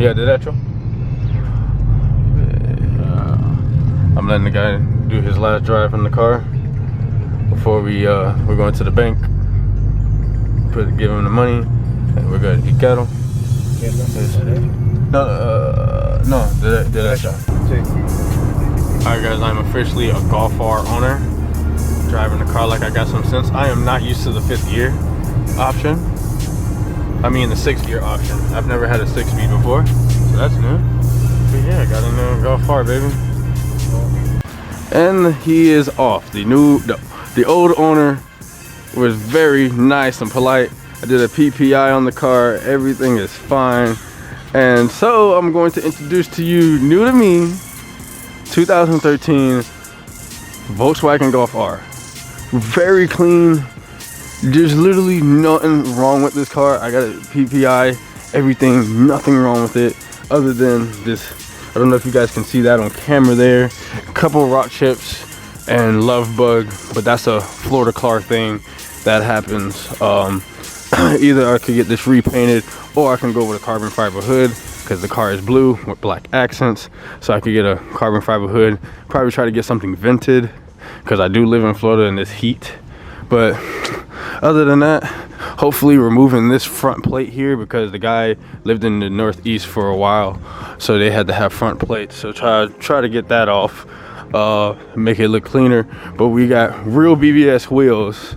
Yeah, did that, Joe? I'm letting the guy do his last drive in the car before we're going to the bank. Give him the money, and we're gonna eat cattle. No, did that shot. Alright guys, I'm officially a Golf R owner. Driving the car like I got some sense. I am not used to the 5th gear option. I mean the 6th gear option. I've never had a 6-speed before, so that's new. But yeah, got a new Golf R, baby. And he is off. The old owner was very nice and polite. I did a PPI on the car. Everything is fine. And so I'm going to introduce to you, new to me, 2013 Volkswagen Golf R. Very clean. There's literally nothing wrong with this car. I got a PPI, everything, nothing wrong with it other than this. I don't know if you guys can see that on camera there. A couple rock chips and love bug, but that's a Florida car thing that happens. Either I could get this repainted or I can go with a carbon fiber hood because the car is blue with black accents. So I could get a carbon fiber hood, probably try to get something vented because I do live in Florida in this heat. But other than that, hopefully removing this front plate here because the guy lived in the Northeast for a while, so they had to have front plates. So try to get that off, make it look cleaner. But we got real BBS wheels.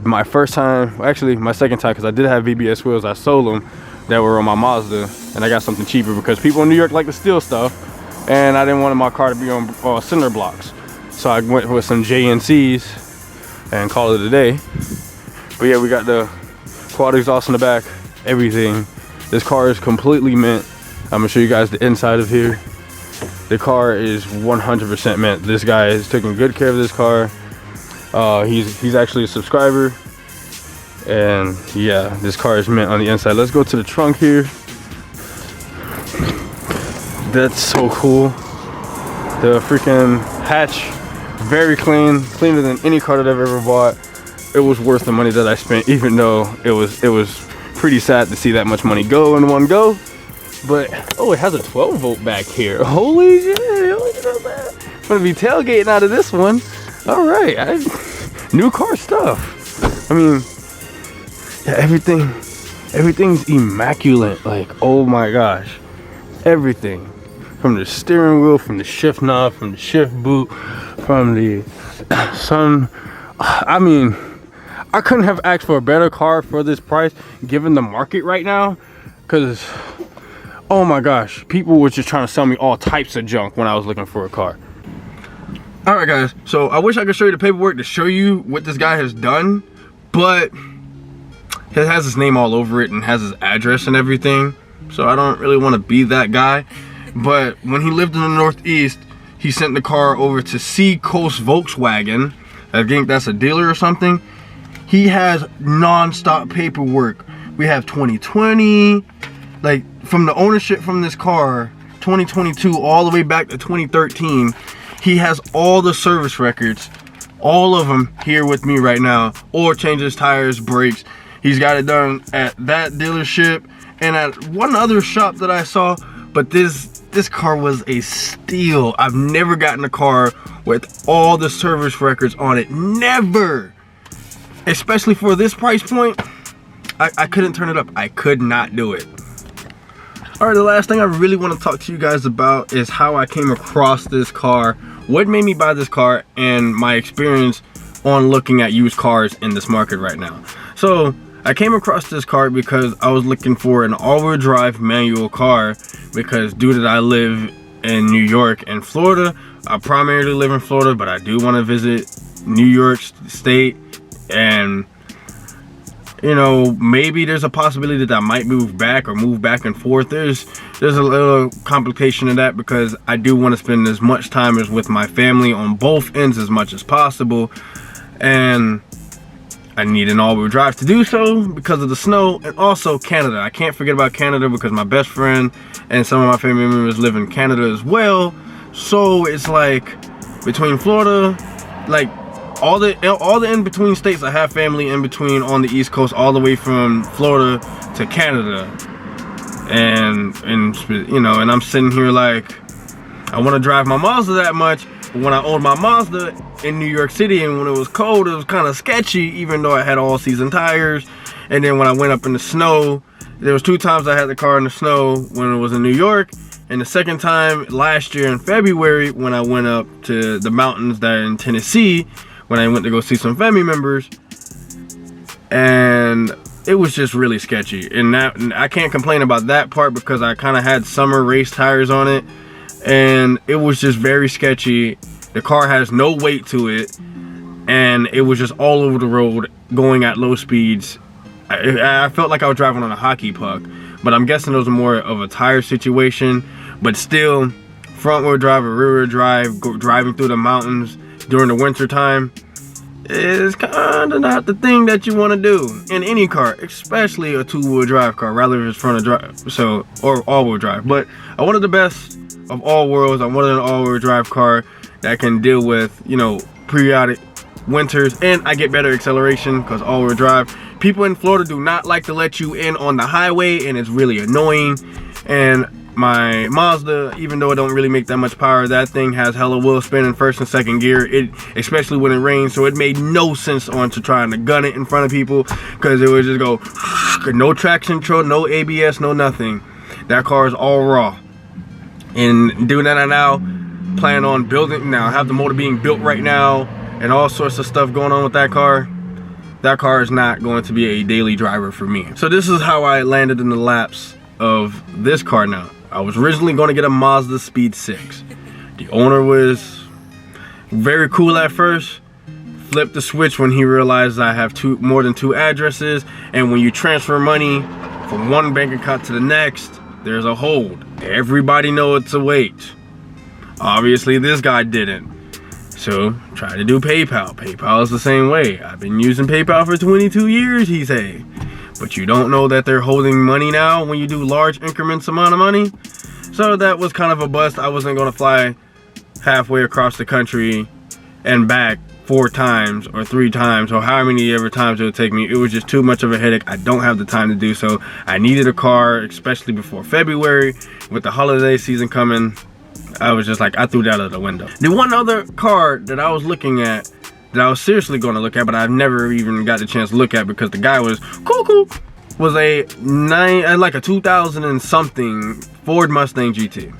My first time, actually my second time, because I did have BBS wheels. I sold them that were on my Mazda, and I got something cheaper because people in New York like to steal stuff, and I didn't want my car to be on cinder blocks. So I went with some JNCs and call it a day. But yeah, we got the quad exhaust in the back, everything. This car is completely mint. I'm gonna show you guys the inside of here. The car is 100% mint. This guy is taking good care of this car. He's actually a subscriber, and yeah, this car is mint on the inside. Let's go to the trunk here. That's so cool. The freaking hatch, very clean, cleaner than any car that I've ever bought. It was worth the money that I spent, even though it was pretty sad to see that much money go in one go. But oh, it has a 12 volt back here. Holy shit! Look at that. I'm gonna be tailgating out of this one. All right, new car stuff. I mean, yeah, everything's immaculate. Like, oh my gosh, everything, from the steering wheel, from the shift knob, from the shift boot, from the sun. I mean, I couldn't have asked for a better car for this price given the market right now, because oh my gosh, people were just trying to sell me all types of junk when I was looking for a car. All right guys, so I wish I could show you the paperwork to show you what this guy has done, but it has his name all over it and has his address and everything, so I don't really want to be that guy. But when he lived in the Northeast, he sent the car over to Seacoast Volkswagen. I think that's a dealer or something. He has non-stop paperwork. We have 2020, like from the ownership from this car, 2022 all the way back to 2013. He has all the service records, all of them here with me right now. Or changes tires, brakes. He's got it done at that dealership and at one other shop that I saw. But this car was a steal. I've never gotten a car with all the service records on it. Never. Especially for this price point, I couldn't turn it up. I could not do it. All right, the last thing I really want to talk to you guys about is how I came across this car, what made me buy this car, and my experience on looking at used cars in this market right now. So I came across this car because I was looking for an all-wheel drive manual car, because due to that I live in New York and Florida. I primarily live in Florida, but I do want to visit New York State, and you know, maybe there's a possibility that I might move back or move back and forth. There's a little complication in that because I do want to spend as much time as with my family on both ends as much as possible, and I need an all-wheel drive to do so because of the snow. And also Canada, I can't forget about Canada because my best friend and some of my family members live in Canada as well. So it's like between Florida, like all the in-between states, I have family in between on the East Coast, all the way from Florida to Canada. and you know, and I'm sitting here like, I want to drive my Mazda that much, but when I owned my Mazda in New York City and when it was cold, it was kind of sketchy, even though I had all season tires. And then when I went up in the snow, there was 2 times I had the car in the snow when it was in New York, and the second time last year in February when I went up to the mountains there in Tennessee, when I went to go see some family members, and it was just really sketchy. And I can't complain about that part because I kind of had summer race tires on it, and it was just very sketchy. The car has no weight to it, and it was just all over the road going at low speeds. I felt like I was driving on a hockey puck, but I'm guessing it was more of a tire situation. But still, front wheel drive or rear wheel drive, driving through the mountains during the winter time is kind of not the thing that you want to do in any car, especially a 2-wheel drive car, rather if it's front wheel drive, or all-wheel drive. But I wanted the best of all worlds. I wanted an all-wheel drive car that can deal with, you know, periodic winters, and I get better acceleration because all-wheel drive. People in Florida do not like to let you in on the highway, and it's really annoying. And my Mazda, even though it don't really make that much power, that thing has hella wheel spin in first and second gear, especially when it rains. So it made no sense on to trying to gun it in front of people, because it would just go no traction control, no ABS, no nothing. That car is all raw. And doing that now, plan on building now, have the motor being built right now and all sorts of stuff going on with that car. That car is not going to be a daily driver for me. So this is how I landed in the laps of this car now. I was originally going to get a Mazda Speed 6. The owner was very cool at first, flipped the switch when he realized I have more than 2 addresses, and when you transfer money from one bank account to the next, there's a hold. Everybody knows it's a wait. Obviously this guy didn't. So try to do PayPal. PayPal is the same way. I've been using PayPal for 22 years, he said. But you don't know that they're holding money now when you do large increments amount of money. So that was kind of a bust. I wasn't gonna fly halfway across the country and back 4 times or 3 times or how many ever times it would take me. It was just too much of a headache. I don't have the time to do so. I needed a car, especially before February with the holiday season coming. I was just like, I threw that out the window. The one other car that I was looking at, that I was seriously going to look at, but I've never even got the chance to look at because the guy was cuckoo, was like a 2000 and something Ford Mustang GT.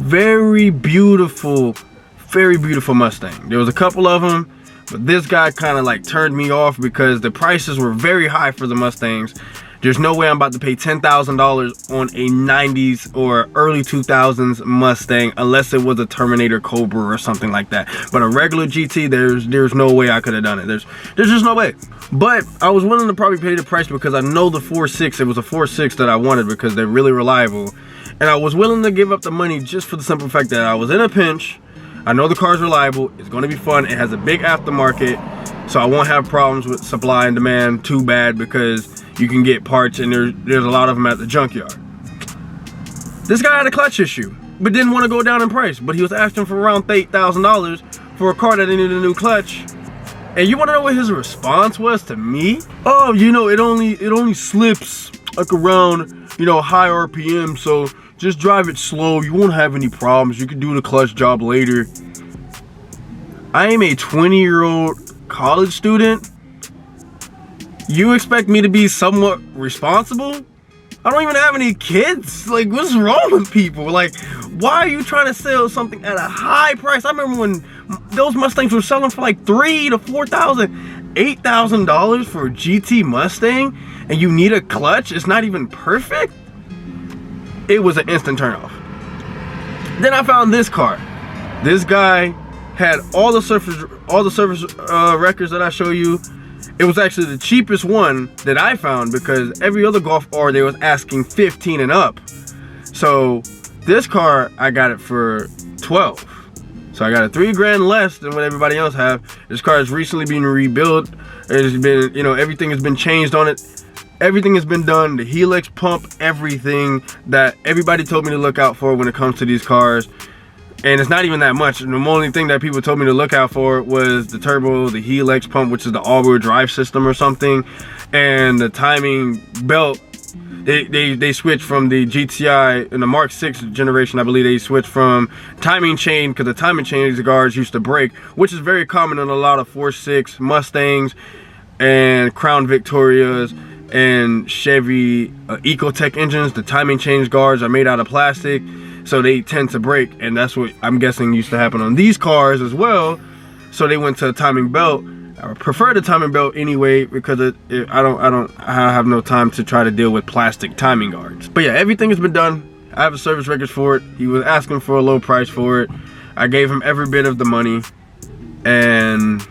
Very beautiful Mustang. There was a couple of them, but this guy kind of like turned me off because the prices were very high for the Mustangs. There's no way I'm about to pay $10,000 on a 90s or early 2000s Mustang unless it was a Terminator Cobra or something like that. But a regular GT, there's no way I could have done it. There's just no way. But I was willing to probably pay the price because I know the 4.6, it was a 4.6 that I wanted because they're really reliable. And I was willing to give up the money just for the simple fact that I was in a pinch. I know the car's reliable, it's gonna be fun, it has a big aftermarket, so I won't have problems with supply and demand too bad because you can get parts and there's a lot of them at the junkyard. This guy had a clutch issue, but didn't want to go down in price, but he was asking for around $8,000 for a car that needed a new clutch. And you want to know what his response was to me? Oh, you know, it only slips like around, you know, high RPM, so just drive it slow, you won't have any problems, you can do the clutch job later. I am a 20-year-old college student. You expect me to be somewhat responsible? I don't even have any kids. Like, what's wrong with people? Like, why are you trying to sell something at a high price? I remember when those Mustangs were selling for like $3,000 to $4,000, $8,000 for a GT Mustang, and you need a clutch? It's not even perfect? It was an instant turnoff. Then I found this car. This guy had all the service records that I show you. It was actually the cheapest one that I found because every other Golf R they was asking 15 and up. So this car I got it for 12. So I got it $3 grand less than what everybody else have. This car has recently been rebuilt. It's been, you know, everything has been changed on it. Everything has been done, the helix pump, everything that everybody told me to look out for when it comes to these cars. And it's not even that much. The only thing that people told me to look out for was the turbo, the helix pump, which is the all-wheel drive system or something, and the timing belt They switched from the GTI in the Mark 6 generation. I believe they switched from timing chain, because the timing chain guards used to break, which is very common in a lot of 4.6 Mustangs and Crown Victorias and Chevy Ecotec engines. The timing chain guards are made out of plastic, so they tend to break, and that's what I'm guessing used to happen on these cars as well. So they went to a timing belt. I prefer the timing belt anyway, because I have no time to try to deal with plastic timing guards. But yeah, everything has been done. I have a service records for it. He was asking for a low price for it. I gave him every bit of the money, and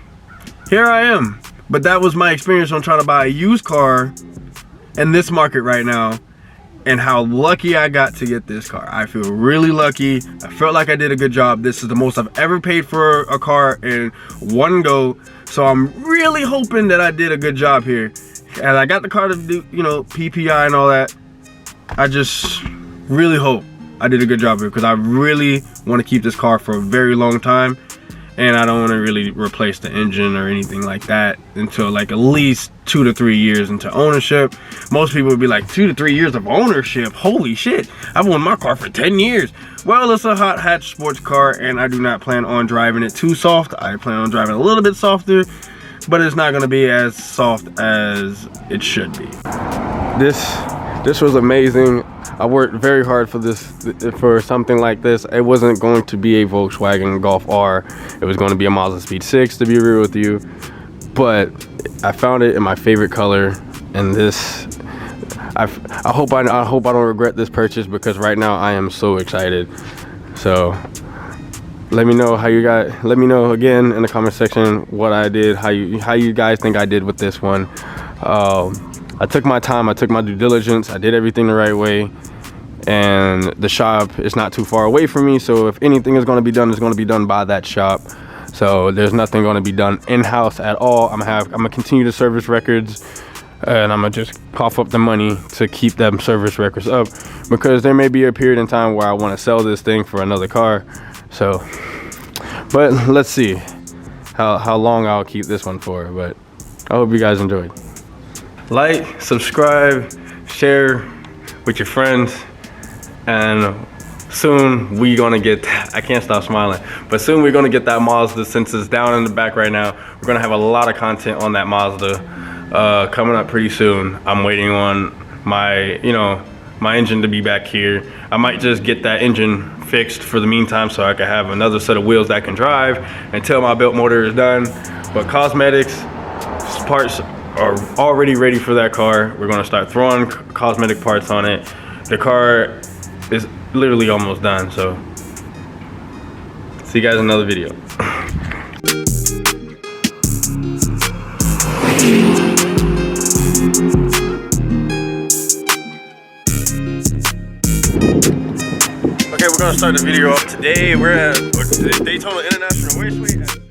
here I am. But that was my experience on trying to buy a used car in this market right now, and how lucky I got to get this car. I feel really lucky. I felt like I did a good job. This is the most I've ever paid for a car in one go. So I'm really hoping that I did a good job here. And I got the car to do, you know, PPI and all that. I just really hope I did a good job here, because I really want to keep this car for a very long time. And I don't want to really replace the engine or anything like that until like at least 2 to 3 years into ownership. Most people would be like, 2 to 3 years of ownership? Holy shit, I've owned my car for 10 years. Well, it's a hot hatch sports car, and I do not plan on driving it too soft. I plan on driving a little bit softer, but it's not going to be as soft as it should be. This was amazing. I worked very hard for this, for something like this. It wasn't going to be a Volkswagen Golf R. It was going to be a Mazda Speed 6, to be real with you. But I found it in my favorite color, and this, I hope I don't regret this purchase, because right now I am so excited. So let me know how you guys, let me know again in the comment section what I did, how you guys think I did with this one. I took my time, I took my due diligence, I did everything the right way, and the shop is not too far away from me, so if anything is going to be done, it's going to be done by that shop. So there's nothing going to be done in-house at all. I'm gonna continue the service records, and I'm gonna just cough up the money to keep them service records up, because there may be a period in time where I want to sell this thing for another car. So, but let's see how long I'll keep this one for. But I hope you guys enjoyed. Like, subscribe, share with your friends, and soon we gonna get, I can't stop smiling, but soon we're gonna get that Mazda. Since it's down in the back right now, we're gonna have a lot of content on that Mazda coming up pretty soon. I'm waiting on my, my engine to be back here. I might just get that engine fixed for the meantime, so I can have another set of wheels that I can drive until my built motor is done. But cosmetics, parts are already ready for that car. We're gonna start throwing cosmetic parts on it. The car is literally almost done, so see you guys in another video. Okay, we're gonna start the video off today. We're at Daytona International Raceway.